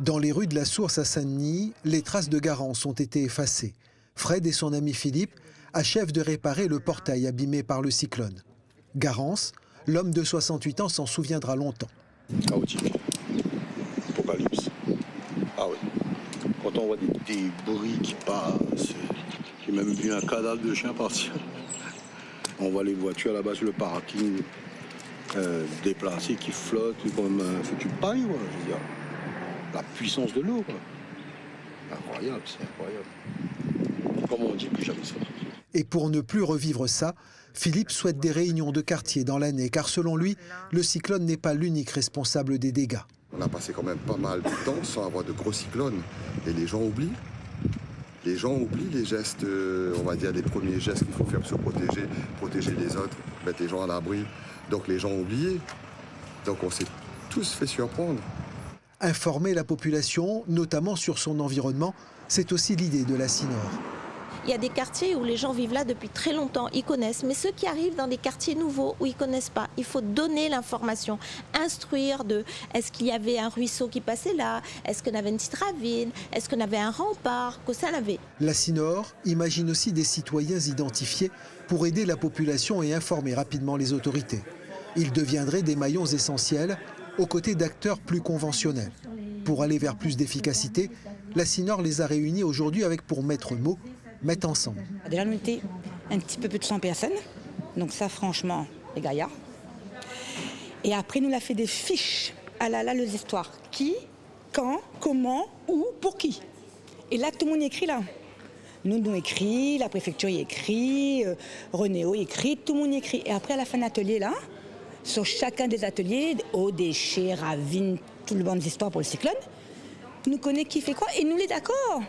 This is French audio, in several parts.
Dans les rues de la Source à Saint-Denis, les traces de Garance ont été effacées. Fred et son ami Philippe achèvent de réparer le portail abîmé par le cyclone. Garance, l'homme de 68 ans, s'en souviendra longtemps. Chaotique. Apocalypse. Ah oui. Quand on voit des débris qui passent, j'ai même vu un cadavre de chien partir. On voit les voitures là-bas sur le parking déplacées qui flottent comme un foutu paille, quoi. Je veux dire, la puissance de l'eau, quoi. Incroyable, c'est incroyable. Comment on dit plus jamais ça? Et pour ne plus revivre ça, Philippe souhaite des réunions de quartier dans l'année, car selon lui, le cyclone n'est pas l'unique responsable des dégâts. On a passé quand même pas mal de temps sans avoir de gros cyclones. Et les gens oublient. Les gens oublient les gestes, on va dire les premiers gestes qu'il faut faire pour se protéger, protéger les autres, mettre les gens à l'abri. Donc les gens ont oublié. Donc on s'est tous fait surprendre. Informer la population, notamment sur son environnement, c'est aussi l'idée de la CINOR. Il y a des quartiers où les gens vivent là depuis très longtemps, ils connaissent. Mais ceux qui arrivent dans des quartiers nouveaux où ils ne connaissent pas, il faut donner l'information, instruire de est-ce qu'il y avait un ruisseau qui passait là, est-ce qu'on avait une petite ravine, est-ce qu'on avait un rempart, que ça l'avait. La CINOR imagine aussi des citoyens identifiés pour aider la population et informer rapidement les autorités. Ils deviendraient des maillons essentiels aux côtés d'acteurs plus conventionnels. Pour aller vers plus d'efficacité, la CINOR les a réunis aujourd'hui avec pour maître mot mettre ensemble. Déjà, nous étions un petit peu plus de 100 personnes. Donc ça, franchement, les gaillards. Et après, nous, on a fait des fiches. Ah là là, les histoires. Qui, quand, comment, où, pour qui. Et là, tout le monde écrit là. Nous écrit, la préfecture y écrit, Renéo écrit, tout le monde écrit. Et après, à la fin de l'atelier, là, sur chacun des ateliers, eau, déchets, ravines, tout le banc d'histoire pour le cyclone, nous connaît qui fait quoi et nous les d'accord.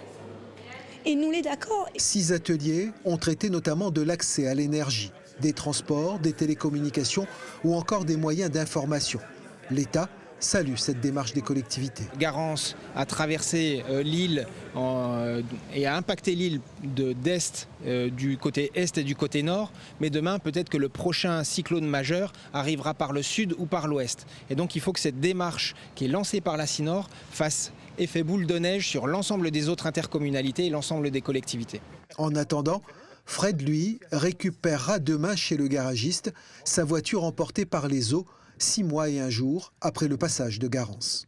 Et nous les d'accord. 6 ateliers ont traité notamment de l'accès à l'énergie, des transports, des télécommunications ou encore des moyens d'information. L'État salue cette démarche des collectivités. Garance a traversé l'île et a impacté l'île d'est, du côté est et du côté nord. Mais demain, peut-être que le prochain cyclone majeur arrivera par le sud ou par l'ouest. Et donc il faut que cette démarche qui est lancée par la CINOR fasse effet boule de neige sur l'ensemble des autres intercommunalités et l'ensemble des collectivités. En attendant, Fred, lui, récupérera demain chez le garagiste sa voiture emportée par les eaux 6 mois et 1 jour après le passage de Garance.